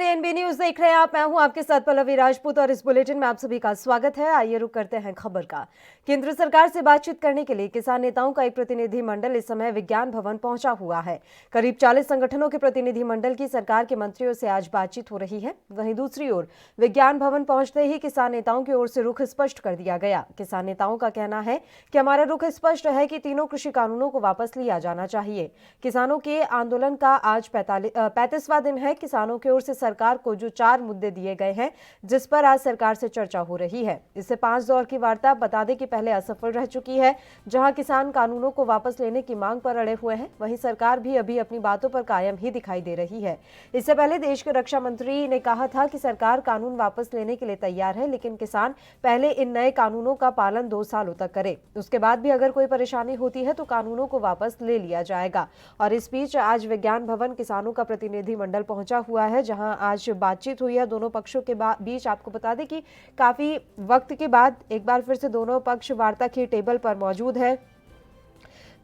ANB news देख रहे हैं आप। मैं हूं आपके साथ पल्लवी राजपूत और इस बुलेटिन में आप सभी का स्वागत है। आइए रुक करते हैं खबर का। केंद्र सरकार से बातचीत करने के लिए किसान नेताओं का एक प्रतिनिधि मंडल इस समय विज्ञान भवन पहुंचा हुआ है। करीब 40 संगठनों के प्रतिनिधि मंडल की सरकार के मंत्रियों से आज बातचीत हो रही है। वहीं दूसरी ओर विज्ञान भवन पहुंचते ही किसान नेताओं की ओर से रुख स्पष्ट कर दिया गया। किसान नेताओं का कहना है कि हमारा रुख स्पष्ट है कि तीनों कृषि कानूनों को वापस लिया जाना चाहिए। किसानों के आंदोलन का आज 35वां दिन है। किसानों की ओर से सरकार को जो 4 मुद्दे दिए गए हैं, जिस पर आज सरकार से चर्चा हो रही है, इससे 5 दौर की वार्ता बता दें कि पहले असफल रह चुकी है। जहां किसान कानूनों को वापस लेने की मांग पर अड़े हुए हैं, वहीं सरकार भी अभी अपनी बातों पर कायम ही दिखाई दे रही है। इससे पहले देश के रक्षा मंत्री ने कहा था कि सरकार कानून वापस लेने के लिए तैयार है, लेकिन किसान पहले इन नए कानूनों का पालन 2 सालों तक करे। उसके बाद भी अगर कोई परेशानी होती है तो कानूनों को वापस ले लिया जाएगा। और इस बीच आज विज्ञान भवन किसानों का प्रतिनिधि मंडल पहुंचा हुआ है, जहां आज बातचीत हुई है दोनों पक्षों के बीच। आपको बता दें कि काफी वक्त के बाद एक बार फिर से दोनों पक्ष वार्ता की टेबल पर मौजूद है।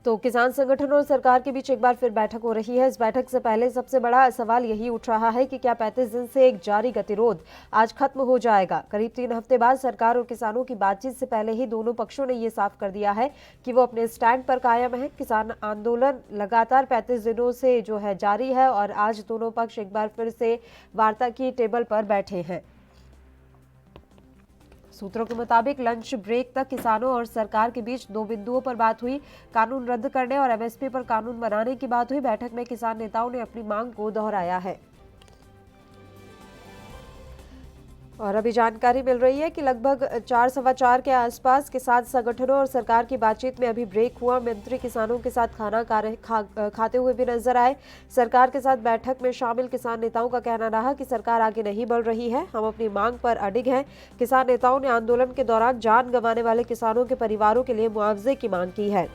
तो किसान संगठन और सरकार के बीच एक बार फिर बैठक हो रही है। इस बैठक से पहले सबसे बड़ा सवाल यही उठ रहा है कि क्या 35 दिन से एक जारी गतिरोध आज खत्म हो जाएगा। करीब 3 हफ्ते बाद सरकार और किसानों की बातचीत से पहले ही दोनों पक्षों ने ये साफ कर दिया है कि वो अपने स्टैंड पर कायम है। किसान आंदोलन लगातार 35 दिनों से जो है जारी है और आज दोनों पक्ष एक बार फिर से वार्ता की टेबल पर बैठे हैं। सूत्रों के मुताबिक लंच ब्रेक तक किसानों और सरकार के बीच 2 बिंदुओं पर बात हुई। कानून रद्द करने और एमएसपी पर कानून बनाने की बात हुई। बैठक में किसान नेताओं ने अपनी मांग को दोहराया है। और अभी जानकारी मिल रही है कि लगभग 4 सवा 4 के आसपास किसान संगठनों और सरकार की बातचीत में अभी ब्रेक हुआ। मंत्री किसानों के साथ खाना खाते हुए भी नजर आए। सरकार के साथ बैठक में शामिल किसान नेताओं का कहना रहा कि सरकार आगे नहीं बढ़ रही है, हम अपनी मांग पर अडिग हैं। किसान नेताओं ने आंदोलन के दौरान जान गंवाने वाले किसानों के परिवारों के लिए मुआवजे की मांग की है।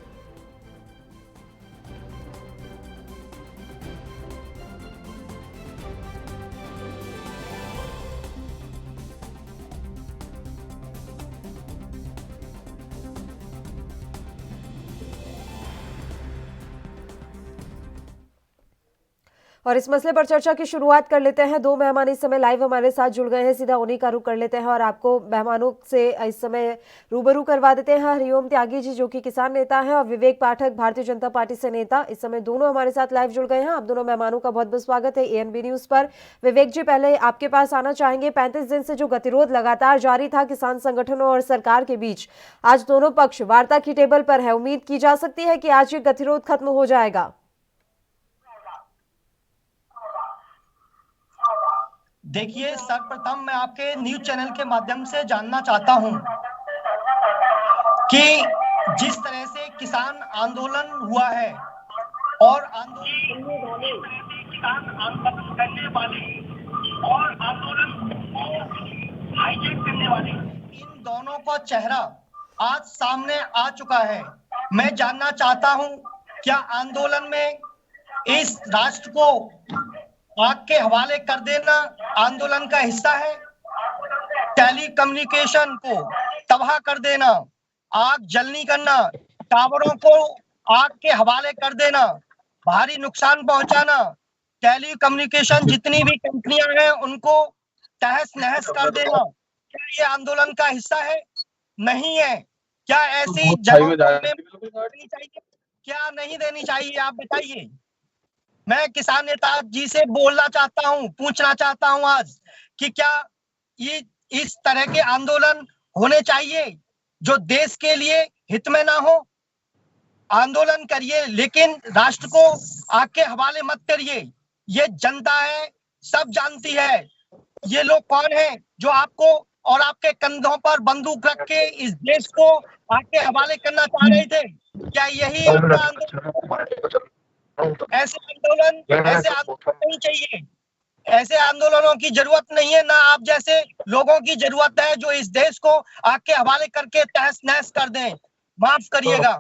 और इस मसले पर चर्चा की शुरुआत कर लेते हैं। 2 मेहमान इस समय लाइव हमारे साथ जुड़ गए हैं। सीधा उन्हीं का रुख कर लेते हैं और आपको मेहमानों से इस समय रूबरू करवा देते हैं। हरिओम त्यागी जी जो कि किसान नेता हैं और विवेक पाठक भारतीय जनता पार्टी से नेता, इस समय दोनों हमारे साथ लाइव जुड़ गए हैं। आप दोनों मेहमानों का बहुत बहुत स्वागत है एएनबी न्यूज पर। विवेक जी, पहले आपके पास आना चाहेंगे। 35 दिन से जो गतिरोध लगातार जारी था किसान संगठनों और सरकार के बीच, आज दोनों पक्ष वार्ता की टेबल पर है। उम्मीद की जा सकती है कि आज ये गतिरोध खत्म हो जाएगा। देखिए, सर्वप्रथम मैं आपके न्यूज चैनल के माध्यम से जानना चाहता हूं कि जिस तरह से किसान आंदोलन हुआ है और आंदोलन करने वाले और आंदोलन को हाईजैक करने वाले, इन दोनों का चेहरा आज सामने आ चुका है। मैं जानना चाहता हूं, क्या आंदोलन में इस राष्ट्र को आग के हवाले कर देना आंदोलन का हिस्सा है? टेलीकम्युनिकेशन को तबाह कर देना, आग जलनी करना, टावरों को आग के हवाले कर देना, भारी नुकसान पहुंचाना, टेलीकम्युनिकेशन जितनी भी कंपनियां हैं उनको तहस नहस कर देना, क्या ये आंदोलन का हिस्सा है? नहीं है। क्या ऐसी जगहों में देनी चाहिए, क्या नहीं देनी चाहिए, आप बताइए। मैं किसान नेता जी से बोलना चाहता हूं, पूछना चाहता हूं आज कि क्या ये इस तरह के आंदोलन होने चाहिए जो देश के लिए हित में ना हो? आंदोलन करिए, लेकिन राष्ट्र को आग के हवाले मत करिए। ये जनता है, सब जानती है ये लोग कौन है जो आपको और आपके कंधों पर बंदूक रख के इस देश को आग के हवाले करना चाह रहे थे। क्या यही आपका आंदोलन? ऐसे आंदोलन नहीं चाहिए, ऐसे आंदोलनों की जरूरत नहीं है। ना आप जैसे लोगों की जरूरत है जो इस देश को आग के हवाले करके तहस नहस कर दें। माफ करिएगा।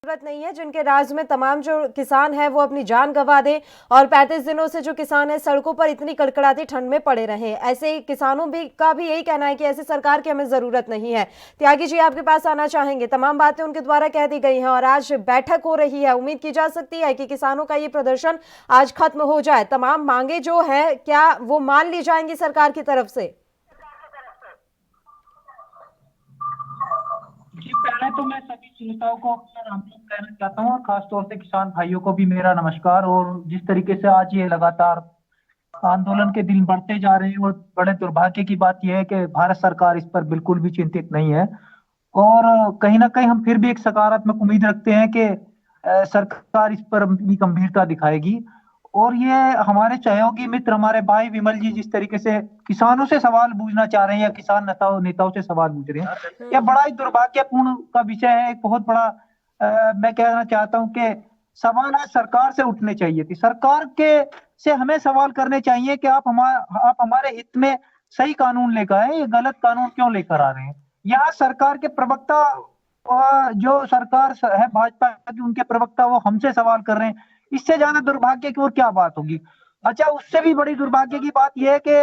जरूरत नहीं है जिनके राज्य में तमाम जो किसान हैं वो अपनी जान गंवा दें और 35 दिनों से जो किसान है सड़कों पर इतनी कड़कड़ाती ठंड में पड़े रहें। ऐसे किसानों का भी यही कहना है कि ऐसी सरकार की हमें जरूरत नहीं है। त्यागी जी आपके पास आना चाहेंगे। तमाम बातें उनके द्वारा कह दी गई हैं और आज बैठक हो रही है। उम्मीद की जा सकती है कि किसानों का ये प्रदर्शन आज खत्म हो जाए। तमाम मांगे जो है क्या वो मान ली जाएंगी सरकार की तरफ से? जी, पहले तो मैं सभी श्रोताओं को अपना राम राम कहना चाहता हूँ और खासतौर से किसान भाइयों को भी मेरा नमस्कार। और जिस तरीके से आज ये लगातार आंदोलन के दिन बढ़ते जा रहे हैं और बड़े दुर्भाग्य की बात यह है कि भारत सरकार इस पर बिल्कुल भी चिंतित नहीं है। और कहीं ना कहीं हम फिर भी एक सकारात्मक उम्मीद रखते हैं कि सरकार इस पर अपनी गंभीरता दिखाएगी। और ये हमारे सहयोगी मित्र हमारे भाई विमल जी जिस तरीके से किसानों से सवाल पूछना चाह रहे हैं या किसान नेताओं से सवाल पूछ रहे हैं, यह बड़ा ही दुर्भाग्यपूर्ण का विषय है। एक बहुत बड़ा मैं कहना चाहता हूं कि सवाल आज सरकार से उठने चाहिए थी। सरकार के से हमें सवाल करने चाहिए कि आप हमारे हित में सही कानून लेकर आए, ये गलत कानून क्यों लेकर आ रहे हैं। यहाँ सरकार के प्रवक्ता जो सरकार है भाजपा की, उनके प्रवक्ता वो हमसे सवाल कर रहे हैं। इससे ज्यादा दुर्भाग्य की और क्या बात होगी। अच्छा, उससे भी बड़ी दुर्भाग्य की बात यह है कि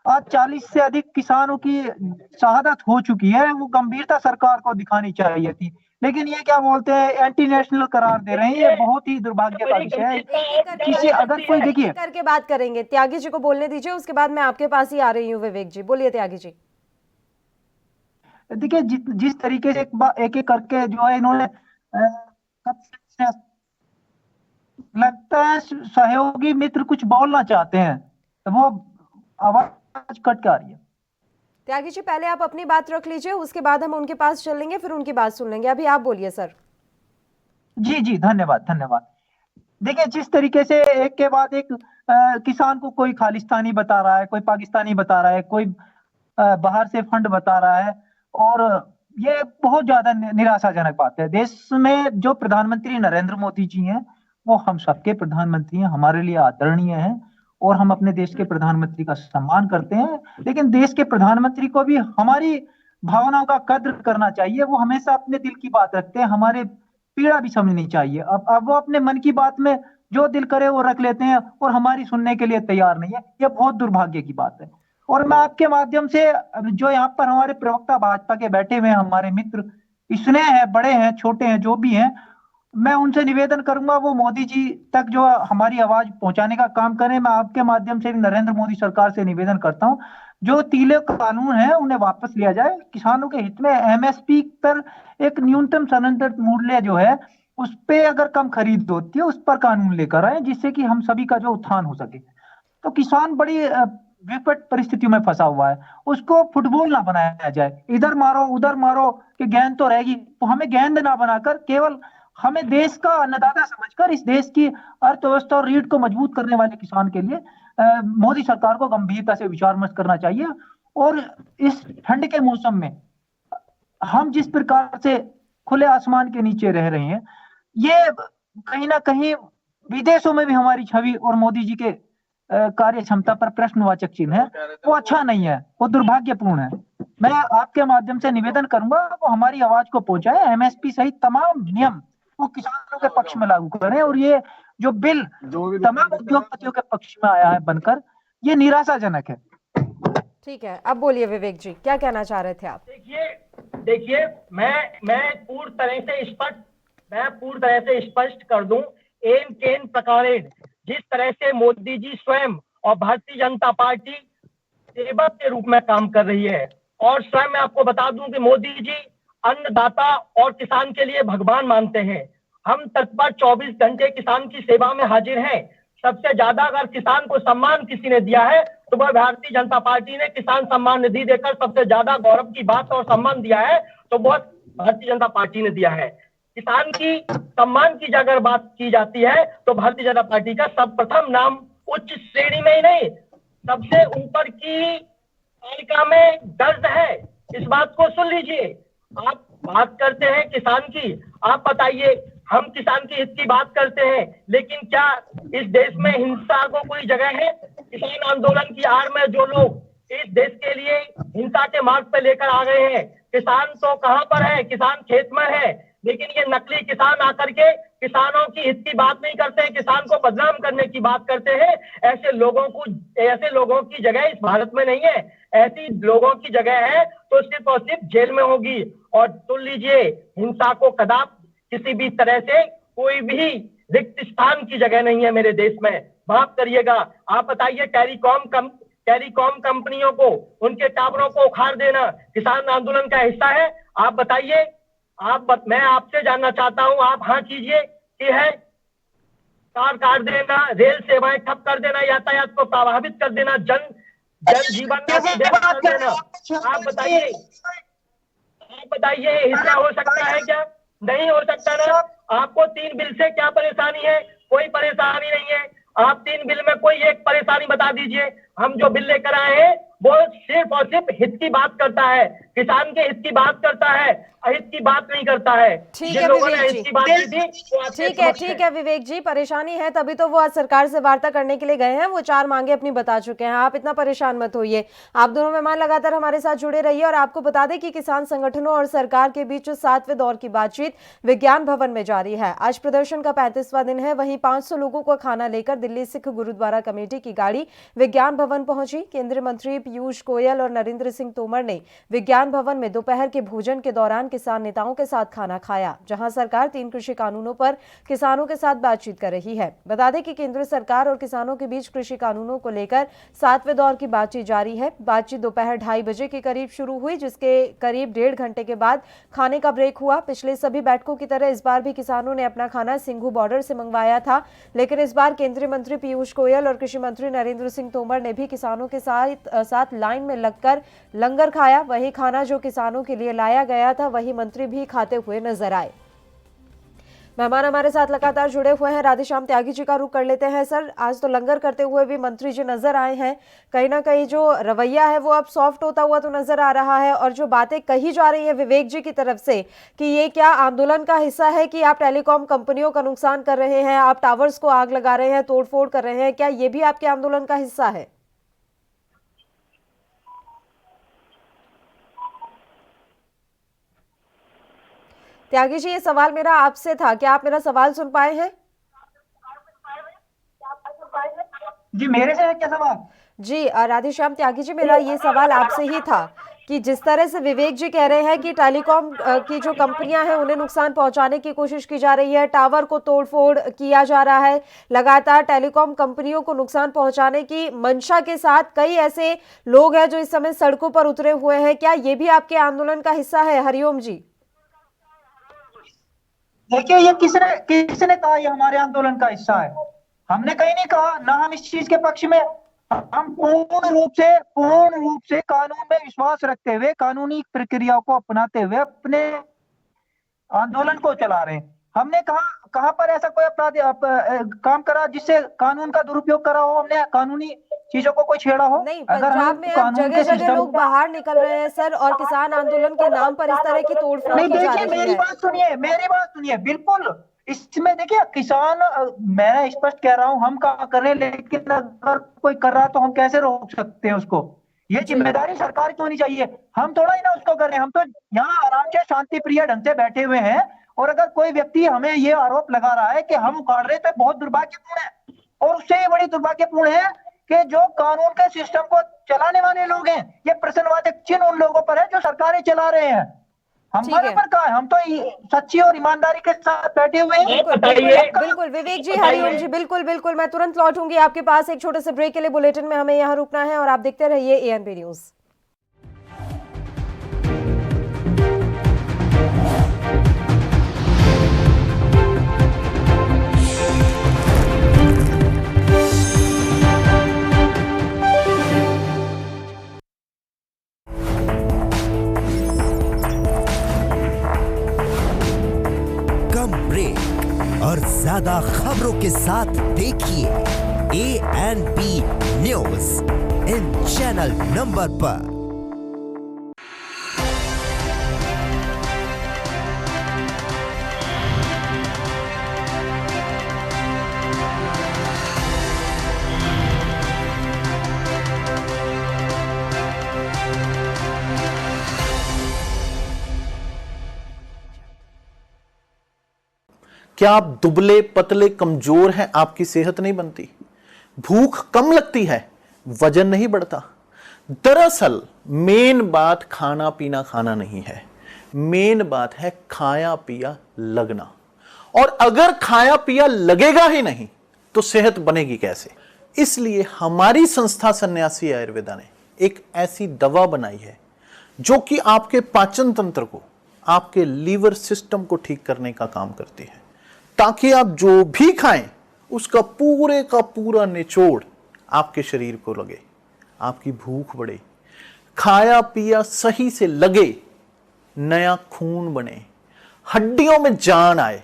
आज 40 से अधिक किसानों की शहादत हो चुकी है। वो गंभीरता सरकार को दिखानी चाहिए थी, लेकिन ये क्या बोलते हैं, एंटी नेशनल करार दे रहे हैं। ये बहुत ही दुर्भाग्य का विषय है। किसी अगर कोई देखिए करके बात करेंगे, त्यागी जी को बोलने दीजिए, उसके बाद मैं आपके पास ही आ रही हूँ। विवेक जी बोलिए। त्यागी जी देखिए, जिस तरीके से एक एक करके जो है इन्होंने लगता है सहयोगी मित्र कुछ बोलना चाहते हैं, तो वो आवाज कट के आ रही है। त्यागी जी पहले आप अपनी बात रख लीजिए, उसके बाद हम उनके पास चल लेंगे, फिर उनकी बात सुन लेंगे। अभी आप बोलिए सर। जी जी, धन्यवाद धन्यवाद। देखिए, जिस तरीके से एक के बाद एक किसान को कोई खालिस्तानी बता रहा है, कोई पाकिस्तानी बता रहा है, कोई बाहर से फंड बता रहा है, और ये बहुत ज्यादा निराशाजनक बात है। देश में जो प्रधानमंत्री नरेंद्र मोदी जी हैं वो हम सबके प्रधानमंत्री हैं, हमारे लिए आदरणीय हैं और हम अपने देश के प्रधानमंत्री का सम्मान करते हैं। लेकिन देश के प्रधानमंत्री को भी हमारी भावनाओं का कद्र करना चाहिए। वो हमेशा अपने दिल की बात रखते हैं, हमारे पीड़ा भी समझनी चाहिए। अब वो अपने मन की बात में जो दिल करे वो रख लेते हैं और हमारी सुनने के लिए तैयार नहीं है। यह बहुत दुर्भाग्य की बात है। और मैं आपके माध्यम से, जो यहाँ पर हमारे प्रवक्ता भाजपा के बैठे हुए हैं, हमारे मित्र स्नेह है, बड़े हैं छोटे हैं जो भी हैं, मैं उनसे निवेदन करूंगा वो मोदी जी तक जो हमारी आवाज पहुंचाने का काम करें। मैं आपके माध्यम से भी नरेंद्र मोदी सरकार से निवेदन करता हूं, जो तीले कानून है उन्हें वापस लिया जाए। किसानों के हित में एमएसपी पर एक न्यूनतम समर्थन मूल्य जो है उस पे अगर कम खरीद होती है उस पर कानून लेकर आए, जिससे कि हम सभी का जो उत्थान हो सके। तो किसान बड़ी विकट परिस्थितियों में फंसा हुआ है, उसको फुटबॉल ना बनाया जाए, इधर मारो उधर मारो कि गेंद तो रहेगी। तो हमें गेंद ना बनाकर केवल हमें देश का अन्नदाता समझकर इस देश की अर्थव्यवस्था और रीढ़ को मजबूत करने वाले किसान के लिए मोदी सरकार को गंभीरता से विचार विमर्श करना चाहिए। और इस ठंड के मौसम में हम जिस प्रकार से खुले आसमान के नीचे रह रहे हैं, ये कहीं ना कहीं विदेशों में भी हमारी छवि और मोदी जी के कार्य क्षमता पर प्रश्नवाचक चिन्ह है। वो अच्छा नहीं है, वो दुर्भाग्यपूर्ण है। मैं आपके माध्यम से निवेदन करूंगा वो हमारी आवाज को पहुंचाए, एमएसपी सहित तमाम नियम वो किसानों के पक्ष में लागू करें। और ये जो बिल तमाम उद्योगपतियों के पक्ष में आया है बनकर, ये निराशाजनक है। ठीक है, अब बोलिए विवेक जी, क्या कहना चाह रहे थे आप? देखिए, मैं पूर्ण तरह से स्पष्ट कर दूं, एन केन प्रकारेण जिस तरह से मोदी जी स्वयं और भारतीय जनता पार्टी सेवक के रूप में काम कर रही है, और स्वयं मैं आपको बता दूं कि मोदी जी अन्नदाता और किसान के लिए भगवान मानते हैं। हम तत्पर 24 घंटे किसान की सेवा में हाजिर हैं। सबसे ज्यादा अगर किसान को सम्मान किसी ने दिया है तो वह भारतीय जनता पार्टी ने किसान सम्मान निधि देकर सबसे ज्यादा गौरव की बात और सम्मान दिया है, तो वह भारतीय जनता पार्टी ने दिया है। किसान की सम्मान की अगर बात की जाती है तो भारतीय जनता पार्टी का सर्वप्रथम नाम उच्च श्रेणी में ही नहीं, सबसे ऊपर की तालिका में दर्ज है। इस बात को सुन लीजिए। आप बात करते हैं किसान की, आप बताइए, हम किसान के हित की बात करते हैं, लेकिन क्या इस देश में हिंसा को कोई जगह है? किसान आंदोलन की आड़ में जो लोग इस देश के लिए हिंसा के मार्ग पे लेकर आ गए हैं, किसान तो कहां पर है? किसान खेत में है, लेकिन ये नकली किसान आकर के किसानों की हित की बात नहीं करते हैं, किसान को बदनाम करने की बात करते हैं। ऐसे लोगों की जगह इस भारत में नहीं है। ऐसी लोगों की जगह है तो सिर्फ और सिर्फ जेल में होगी। और सुन लीजिए, हिंसा को कदापि किसी भी तरह से कोई भी रिक्त स्थान की जगह नहीं है मेरे देश में। माफ करिएगा, आप बताइए, टेलीकॉम कंपनियों को, उनके टावरों को उखाड़ देना किसान आंदोलन का हिस्सा है? आप बताइए, मैं आपसे जानना चाहता हूं, आप हाँ कीजिए कि है कार काट देना, रेल सेवाएं ठप कर देना, यातायात को प्रभावित कर देना, जनजीवन कर देना। आप बताइए हिस्सा हो सकता है क्या? नहीं हो सकता ना। आपको 3 बिल से क्या परेशानी है? कोई परेशानी नहीं है। आप 3 बिल में कोई एक परेशानी बता दीजिए। हम जो बिल लेकर आए हैं वो सिर्फ और सिर्फ हित की बात करता है, किसान के हित की बात करता है, अहित की बात नहीं करता है। ठीक जिन है लोगों ने विवेक हित जी, की बात की थी वो आपके समक्ष ठीक है विवेक जी, परेशानी है तभी तो वो आज सरकार से वार्ता करने के लिए गए हैं। वो 4 मांगे अपनी बता चुके हैं, आप इतना परेशान मत होइए। आप दोनों मेहमान लगातार हमारे साथ जुड़े रहिए और आपको बता दें कि किसान संगठनों और सरकार के बीच 7वें दौर की बातचीत विज्ञान भवन में जारी है। आज प्रदर्शन का 35वां दिन है। वहीं 500 लोगों को खाना लेकर दिल्ली सिख गुरुद्वारा कमेटी की गाड़ी विज्ञान भवन पहुंची। केंद्रीय मंत्री पीयूष गोयल और नरेंद्र सिंह तोमर ने विज्ञान भवन में दोपहर के भोजन के दौरान किसान नेताओं के साथ खाना खाया, जहां सरकार 3 कृषि कानूनों पर किसानों के साथ बातचीत कर रही है। बता दें कि केंद्र सरकार और किसानों के बीच कृषि कानूनों को लेकर 7वें दौर की बातचीत जारी है। बातचीत दोपहर 2:30 बजे के करीब शुरू हुई, जिसके करीब 1.5 घंटे के बाद खाने का ब्रेक हुआ। पिछले सभी बैठकों की तरह इस बार भी किसानों ने अपना खाना सिंघू बॉर्डर से मंगवाया था, लेकिन इस बार केंद्रीय मंत्री पीयूष गोयल और कृषि मंत्री नरेंद्र सिंह तोमर ने भी किसानों के साथ लाइन में लगकर लंगर खाया। वही खाना जो किसानों के लिए लाया गया था वही मंत्री भी खाते हुए नजर आए। मेहमान हमारे साथ लगातार जुड़े हुए हैं। राधेश्याम त्यागी जी का रुख कर लेते हैं। सर, आज तो लंगर करते हुए भी मंत्री जी नजर आए हैं। कहीं ना कहीं जो रवैया है वो अब सॉफ्ट होता हुआ तो नजर आ रहा है, और जो बातें कही जा रही है विवेक जी की तरफ से कि ये क्या आंदोलन का हिस्सा है कि आप टेलीकॉम कंपनियों का नुकसान कर रहे हैं, आप टावर्स को आग लगा रहे हैं, तोड़फोड़ कर रहे हैं, क्या ये भी आपके आंदोलन का हिस्सा है? त्यागी जी, ये सवाल मेरा आपसे था, क्या आप मेरा सवाल सुन पाए हैं? जी, मेरे से है क्या सवाल? जी राधेश्याम त्यागी जी, मेरा ये सवाल आपसे ही था कि जिस तरह से विवेक जी कह रहे हैं कि टेलीकॉम की जो कंपनियां हैं उन्हें नुकसान पहुंचाने की कोशिश की जा रही है, टावर को तोड़फोड़ किया जा रहा है, लगातार टेलीकॉम कंपनियों को नुकसान पहुंचाने की मंशा के साथ कई ऐसे लोग हैं जो इस समय सड़कों पर उतरे हुए हैं, क्या ये भी आपके आंदोलन का हिस्सा है? हरिओम जी। देखिए, ये किसने कहा ये हमारे आंदोलन का हिस्सा है? हमने कहीं नहीं कहा, ना हम इस चीज के पक्ष में। हम पूर्ण रूप से कानून में विश्वास रखते हुए, कानूनी प्रक्रियाओं को अपनाते हुए अपने आंदोलन को चला रहे हैं। हमने कहां पर ऐसा कोई अपराध काम करा जिससे कानून का दुरुपयोग करा हो, हमने कानूनी चीजों को कोई छेड़ा हो? नहीं, पंजाब में अब जगह जगह लोग बाहर निकल रहे हैं सर, और किसान आंदोलन के नाम पर इस तरह की तोड़फोड़ की जा रही है। मेरी बात सुनिए, बिल्कुल इसमें देखिए, किसान, मैं स्पष्ट कह रहा हूं, हम क्या कर रहे हैं, लेकिन अगर कोई कर रहा है तो हम कैसे रोक सकते हैं उसको? ये जिम्मेदारी सरकार की होनी चाहिए। हम थोड़ा ही ना उसको कर रहे हैं, हम तो यहाँ आराम से शांति प्रिय ढंग से बैठे हुए हैं, और अगर कोई व्यक्ति हमें ये आरोप लगा रहा है कि हम उखाड़ रहे हैं तो बहुत दुर्भाग्यपूर्ण है। और उससे ये बड़ी दुर्भाग्यपूर्ण है कि जो कानून के सिस्टम को चलाने वाले लोग हैं, ये प्रश्नवाचक चिन्ह उन लोगों पर है जो सरकारें चला रहे हैं। हमारे पर कहा है, हम तो सच्ची और ईमानदारी के साथ बैठे हुए हैं। बिल्कुल विवेक जी, हरिओम जी, बिल्कुल मैं तुरंत लौटूंगी आपके पास। एक छोटे से ब्रेक के लिए बुलेटिन में हमें यहाँ रुकना है, और आप देखते रहिए एएनपी न्यूज। और ज्यादा खबरों के साथ देखिए ANP news in channel number पर। क्या आप दुबले पतले कमजोर हैं, आपकी सेहत नहीं बनती? भूख कम लगती है, वजन नहीं बढ़ता? दरअसल मेन बात खाना पीना खाना नहीं है, मेन बात है खाया पिया लगना। और अगर खाया पिया लगेगा ही नहीं तो सेहत बनेगी कैसे? इसलिए हमारी संस्था सन्यासी आयुर्वेदा ने एक ऐसी दवा बनाई है जो कि आपके पाचन तंत्र को, आपके लीवर सिस्टम को ठीक करने का काम करती है, ताकि आप जो भी खाएं उसका पूरे का पूरा निचोड़ आपके शरीर को लगे, आपकी भूख बढ़े, खाया पिया सही से लगे, नया खून बने, हड्डियों में जान आए,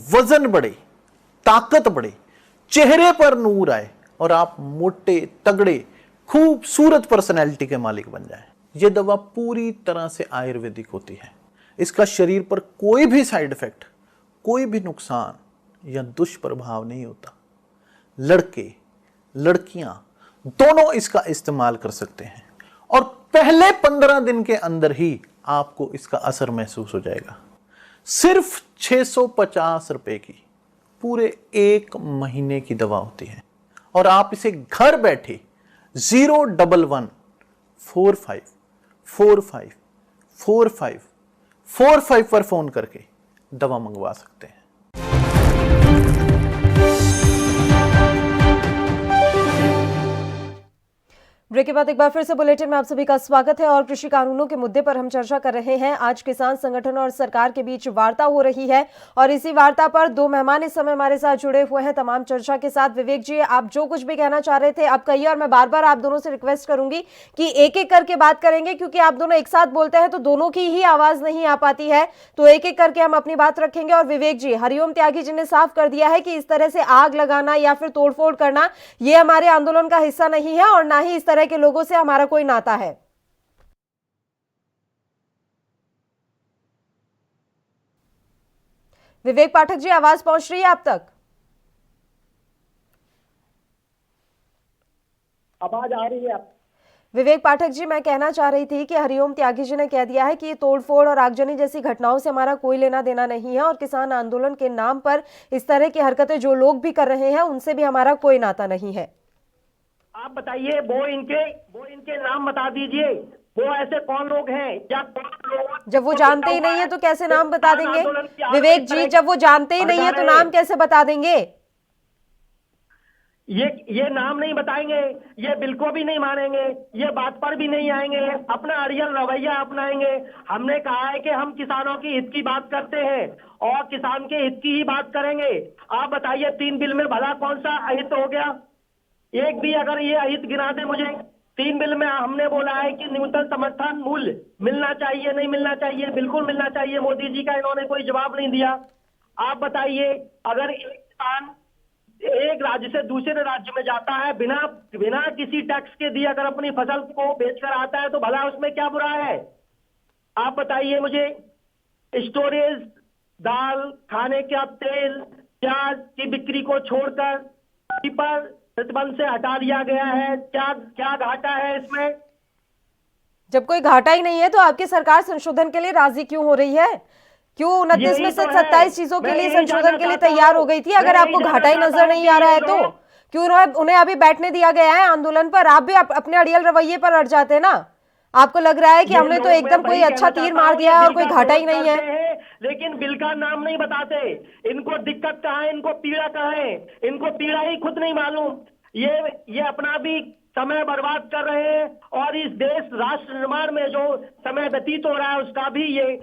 वजन बढ़े, ताकत बढ़े, चेहरे पर नूर आए और आप मोटे तगड़े खूबसूरत पर्सनैलिटी के मालिक बन जाएं। यह दवा पूरी तरह से आयुर्वेदिक होती है। इसका शरीर पर कोई भी साइड इफेक्ट, कोई भी नुकसान या दुष्प्रभाव नहीं होता। लड़के लड़कियां दोनों इसका इस्तेमाल कर सकते हैं और पहले 15 दिन के अंदर ही आपको इसका असर महसूस हो जाएगा। सिर्फ 650 रुपए की पूरे 1 महीने की दवा होती है और आप इसे घर बैठे 01145454545 पर फोन करके दवा मंगवा सकते हैं। ब्रेक के बाद एक बार फिर से बुलेटिन में आप सभी का स्वागत है और कृषि कानूनों के मुद्दे पर हम चर्चा कर रहे हैं। आज किसान संगठन और सरकार के बीच वार्ता हो रही है और इसी वार्ता पर 2 मेहमान इस समय हमारे साथ जुड़े हुए हैं तमाम चर्चा के साथ। विवेक जी, आप जो कुछ भी कहना चाह रहे थे आप कहिए और मैं बार बार आप दोनों से रिक्वेस्ट करूंगी कि एक एक करके बात करेंगे, क्योंकि आप दोनों एक साथ बोलते हैं तो दोनों की ही आवाज नहीं आ पाती है, तो एक एक करके हम अपनी बात रखेंगे। और विवेक जी, हरिओम त्यागी जी ने साफ कर दिया है कि इस तरह से आग लगाना या फिर तोड़फोड़ करना यह हमारे आंदोलन का हिस्सा नहीं है और ना ही इस तरह के लोगों से हमारा कोई नाता है। विवेक पाठक जी, आवाज पहुंच रही है आप तक? आवाज आ रही है आप? विवेक पाठक जी, मैं कहना चाह रही थी कि हरिओम त्यागी जी ने कह दिया है कि ये तोड़फोड़ और आगजनी जैसी घटनाओं से हमारा कोई लेना देना नहीं है और किसान आंदोलन के नाम पर इस तरह की हरकतें जो लोग भी कर रहे हैं उनसे भी हमारा कोई नाता नहीं है। आप बताइए, वो इनके नाम बता दीजिए, वो ऐसे कौन लोग हैं? जब वो जानते ही नहीं है तो कैसे नाम बता देंगे? विवेक जी, जब वो जानते ही नहीं है तो नाम कैसे बता देंगे? ये नाम नहीं बताएंगे, ये बिल्कुल भी नहीं मानेंगे, ये बात पर भी नहीं आएंगे, अपना अड़ियल रवैया अपनाएंगे। हमने कहा है कि हम किसानों की हित की बात करते हैं और किसान के हित की ही बात करेंगे। आप बताइए, 3 बिल में भला कौन सा अहित हो गया? एक भी अगर ये अहित गिना दे मुझे। 3 बिल में हमने बोला है कि न्यूनतम समर्थन मूल्य मिलना चाहिए, नहीं मिलना चाहिए? बिल्कुल मिलना चाहिए। मोदी जी का इन्होंने कोई जवाब नहीं दिया। आप बताइए, अगर एक किसान एक राज्य से दूसरे राज्य में जाता है बिना किसी टैक्स के दिए अगर अपनी फसल को बेचकर आता है तो भला उसमें क्या बुरा है? आप बताइए मुझे। स्टोरेज, दाल, खाने का तेल, प्याज की बिक्री को छोड़कर पर प्रतिबंध से हटा दिया गया है। क्या घाटा है इसमें? जब कोई घाटा ही नहीं है तो आपकी सरकार संशोधन के लिए राजी क्यों हो रही है? क्यों 29 में से 27 चीजों के लिए संशोधन के लिए तैयार हो गई थी? अगर आपको घाटा ही नजर नहीं आ रहा है तो क्यों उन्हें अभी बैठने दिया गया है आंदोलन पर? आप भी अपने अड़ियल रवैये पर अड़ जाते हैं ना। आपको लग रहा है कि हमने तो एकदम कोई अच्छा तीर मार दिया है और कोई घाटा ही नहीं है। लेकिन बिल का नाम नहीं बताते। इनको दिक्कत कहाँ है, इनको पीड़ा कहाँ है? इनको पीड़ा ही खुद नहीं मालूम। ये अपना भी समय बर्बाद कर रहे हैं और इस देश राष्ट्र निर्माण में जो समय व्यतीत हो रहा है उसका भी ये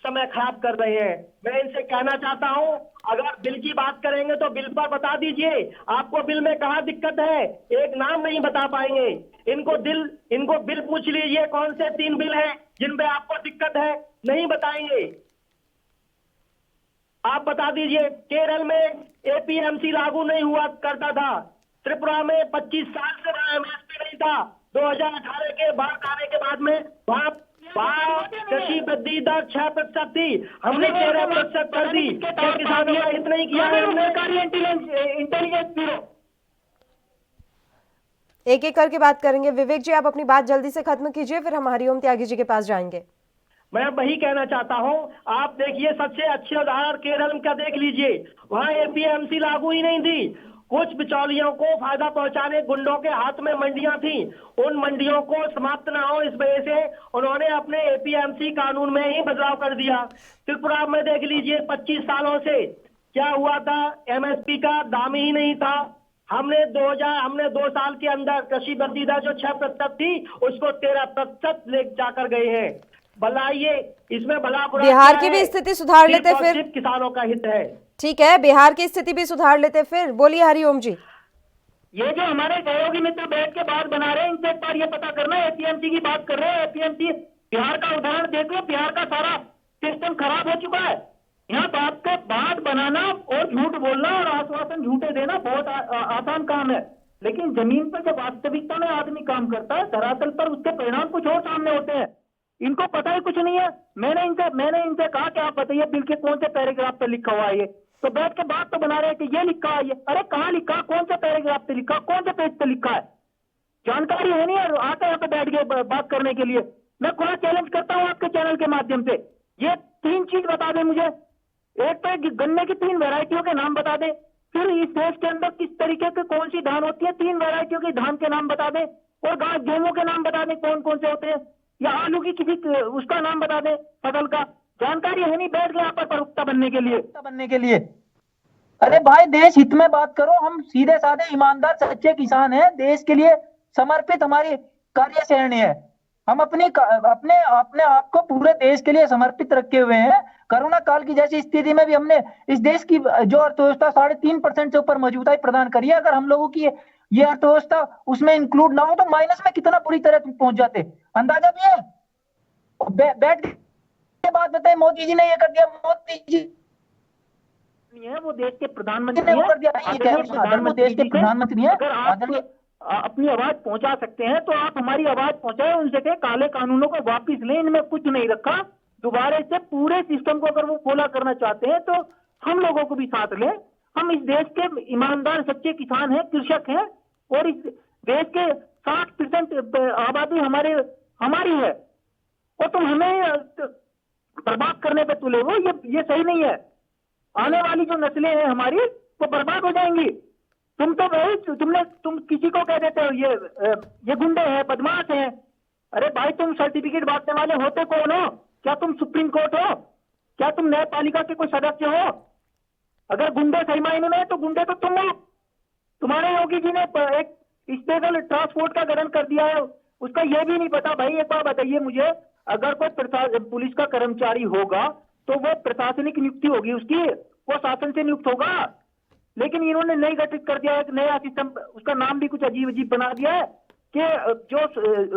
समय खराब कर रहे हैं। मैं इनसे कहना चाहता हूं, अगर बिल की बात करेंगे तो बिल पर बता दीजिए आपको बिल में कहाँ दिक्कत है। एक नाम नहीं बता पाएंगे। इनको बिल पूछ लीजिए, कौन से 3 बिल हैं जिनमें आपको दिक्कत है, नहीं बताएंगे। आप बता दीजिए, केरल में एपीएमसी लागू नहीं हुआ करता था। त्रिपुरा में 25 साल से एमएसपी नहीं था। 2018 के बाद आने के बाद में वहां कृषि वृद्धि दर 6% थी, हमने 13% कर दी। किसानों का हित नहीं किया है हमने। इंटेलिजेंस ब्यूरो एक एक करके बात करेंगे। विवेक जी, आप अपनी बात जल्दी से खत्म कीजिए, फिर हम हरिओम त्यागी जी के पास जाएंगे। मैं वही कहना चाहता हूं। आप देखिए, सबसे अच्छे उदाहरण केरल का देख लीजिए, वहां एपीएमसी लागू ही नहीं थी। कुछ बिचौलियों को फायदा पहुंचाने गुंडों के हाथ में मंडियां थी, उन मंडियों को समाप्त ना हो इस वजह से उन्होंने अपने एपीएमसी कानून में ही बदलाव कर दिया। त्रिपुरा में देख लीजिए, 25 सालों से क्या हुआ था, एमएसपी का दाम ही नहीं था। हमने 2 साल के अंदर कृषि वृद्धि दर जो 6% थी उसको 13% ले जाकर गए हैं। भलाइए इसमें भला बुरा बिहार क्या की भी है? स्थिति सुधार सिर्फ लेते और फिर। सिर्फ किसानों का हित है। ठीक है, बिहार की स्थिति भी सुधार लेते फिर। बोलिए हरिओम जी। ये जो हमारे सहयोगी मित्र बैठ के बात बना रहे हैं, इनसे एक बार ये पता करना है, एपीएमसी की बात कर रहे हैं। एपीएमसी बिहार का उदाहरण देख लो, बिहार का सारा सिस्टम खराब हो चुका है। यहाँ बात बनाना और झूठ बोलना और आश्वासन झूठे देना बहुत आसान काम है, लेकिन जमीन पर जब वास्तविकता में आदमी काम करता है, धरातल पर उसके परिणाम कुछ और सामने होते हैं। इनको पता ही कुछ नहीं है। मैंने इनसे कहा कि आप बताइए बिल के कौन से पैराग्राफ पे लिखा हुआ है ये, तो बैठ के बात तो बना रहे हैं कि ये लिखा है ये। अरे कहाँ लिखा, कौन से पैराग्राफ पे लिखा, कौन से पेज पे लिखा है? जानकारी है नहीं है, आते यहाँ पे बैठ के बात करने के लिए। मैं खुला चैलेंज करता हूँ आपके चैनल के माध्यम से, ये 3 चीज बता दे मुझे। एक तो गन्ने की 3 वैरायटियों के नाम बता दे, फिर इस देश के अंदर किस तरीके की कौन सी धान होती है, 3 वैरायटियों की धान के नाम बता दे, और गेहूं के नाम बता दे कौन कौन से होते हैं, या आलू की किसी उसका नाम बता दे फसल का। जानकारी है नहीं, बैठ गए यहाँ पर प्रवक्ता बनने के लिए। अरे भाई, देश हित में बात करो। हम सीधे साधे ईमानदार सच्चे किसान हैं, देश के लिए समर्पित हमारी कार्यशैली है। हम अपने आप को पूरे देश के लिए समर्पित रखे हुए हैं। कोरोना काल की जैसी स्थिति में भी हमने इस देश की जो अर्थव्यवस्था 3.5% से ऊपर मौजूदा करी है, अगर हम लोगों की ये अर्थव्यवस्था उसमें इंक्लूड ना हो तो माइनस में कितना बुरी तरह पहुंच जाते, अंदाजा भी है। बैठ के बात बताए, मोदी जी ने ये कर दिया, मोदी जी है वो देश के प्रधानमंत्री है। देश के प्रधानमंत्री है। अगर आप अपनी आवाज पहुंचा सकते हैं तो आप हमारी आवाज पहुंचाएं, उनसे कहें काले कानूनों को वापस लें, इनमें कुछ नहीं रखा, दोबारा से पूरे सिस्टम को अगर वो खोला करना चाहते हैं तो हम लोगों को भी साथ लें। हम इस देश के ईमानदार सच्चे किसान हैं, कृषक हैं, और इस देश के 60% आबादी हमारी है, और तुम हमें बर्बाद करने पे तुले हो, ये सही नहीं है। आने वाली जो नस्लें हैं हमारी वो बर्बाद हो जाएंगी। तुम तो भाई तुम किसी को कह देते हो ये गुंडे हैं, बदमाश हैं। अरे भाई, तुम सर्टिफिकेट बांटने वाले होते कौन हो? क्या तुम सुप्रीम कोर्ट हो? क्या तुम न्यायपालिका के कोई सदस्य हो? अगर गुंडे सही मायने में है तो गुंडे तो तुम हो। तुम्हारे योगी जी ने एक स्पेशल ट्रांसपोर्ट का गठन कर दिया है, उसका ये भी नहीं पता। भाई एक बार बताइए मुझे, अगर कोई पुलिस का कर्मचारी होगा तो वो प्रशासनिक नियुक्ति होगी उसकी, वो शासन से नियुक्त होगा, लेकिन इन्होंने नई गठित कर दिया है एक नया सिस्टम, उसका नाम भी कुछ अजीब अजीब बना दिया है कि जो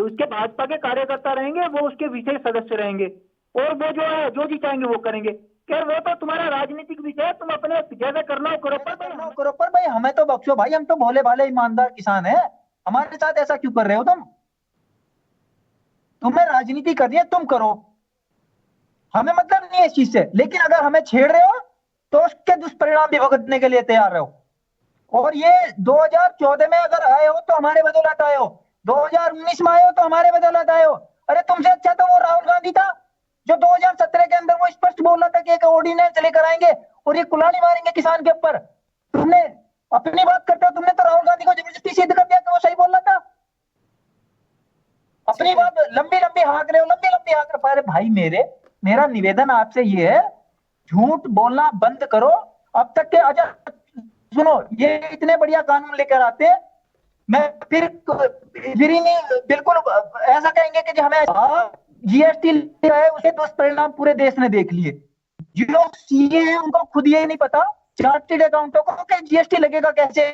उसके भाजपा के कार्यकर्ता रहेंगे वो उसके विशेष सदस्य रहेंगे, और वो जो जी चाहेंगे वो करेंगे। क्या वो तो तुम्हारा राजनीतिक विषय है, तुम अपने जैसे करना हो करो। पर भाई हमें तो बख्शो भाई, हम तो भोले भाले ईमानदार किसान हैं, हमारे साथ ऐसा क्यों कर रहे हो? तुम्हें राजनीति करनी है तुम करो, हमें मतलब नहीं है इस चीज से, लेकिन अगर हमें छेड़ रहे हो तो उसके दुष्परिणाम भी भुगतने के लिए तैयार रहो। और ये 2014 में अगर आए हो तो हमारे बदौलत आए हो, 2019 में आए हो तो हमारे बदौलत आए हो। अरे तुमसे अच्छा तो वो राहुल गांधी था जो 2017 के अंदर वो स्पष्ट बोल रहा था कि एक ऑर्डिनेंस लेकर आएंगे और ये कुल्हाड़ी मारेंगे किसान के ऊपर। तुमने अपनी बात करते हो, तुमने तो राहुल गांधी को जबरदस्ती सिद्ध कर दिया कि वो सही बोल रहा था। अपनी बात लंबी लंबी हाँक रहे हो। अरे भाई, मेरा निवेदन आपसे ये है, झूठ बोलना बंद करो। अब तक के अच्छा सुनो, ये इतने बढ़िया कानून लेकर आते हैं, मैं फिर ही नहीं बिल्कुल ऐसा कहेंगे कि हमें जीएसटी है, उसके दुष्परिणाम पूरे देश ने देख लिए। जो सीए हैं उनको खुद ये नहीं पता, चार्टर्ड अकाउंटों को, कि जीएसटी लगेगा कैसे।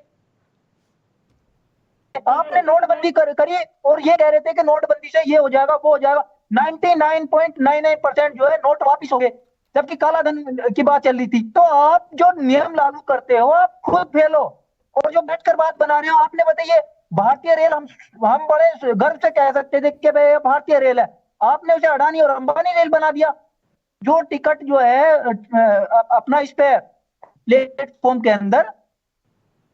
आपने नोटबंदी करी और ये कह रहे थे कि नोटबंदी से ये हो जाएगा वो हो जाएगा। 99.99% जो है नोट वापिस हो गए, जबकि काला धन की बात चल रही थी। तो आप जो नियम लागू करते हो आप खुद फेल हो, और जो बैठकर बात बना रहे हो। आपने बताइए, भारतीय रेल हम बड़े गर्व से कह सकते थे कि भाई भारतीय रेल है, आपने उसे अडानी और अंबानी रेल बना दिया। जो टिकट जो है अपना इस पे प्लेटफॉर्म के अंदर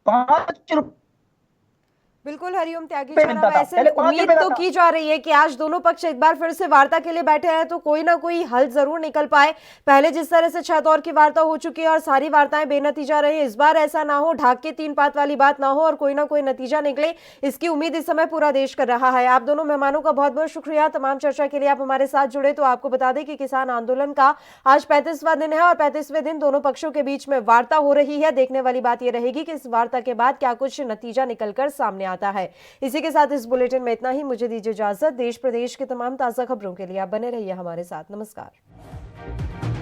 5 रुपए बिल्कुल हरिओम त्यागी पे शर्मा, मिलता था, ऐसे पहले में 5 उम्मीद रुपए का तो था। की जा रही है कि आज दोनों पक्ष एक बार फिर से वार्ता के लिए बैठे हैं तो कोई ना कोई हल जरूर निकल पाए। पहले जिस तरह से 6 दौर की वार्ता हो चुकी है और सारी वार्ताएं बेनतीजा रही, इस बार ऐसा ना हो, ढाक के 3 पात वाली बात ना हो और कोई ना कोई नतीजा निकले, इसकी उम्मीद इस समय पूरा देश कर रहा है। आप दोनों मेहमानों का बहुत बहुत शुक्रिया। तमाम चर्चा के लिए आप हमारे साथ जुड़े। तो आपको बता दें कि किसान आंदोलन का आज 35वां दिन है और 35वें दिन दोनों पक्षों के बीच में वार्ता हो रही है। देखने वाली बात यह रहेगी कि इस वार्ता के बाद क्या कुछ नतीजा निकलकर सामने आता है। इसी के साथ इस बुलेटिन में इतना ही। मुझे दीजिए इजाजत। देश प्रदेश के तमाम ताजा खबरों के लिए आप बने रहिए हमारे साथ। नमस्कार।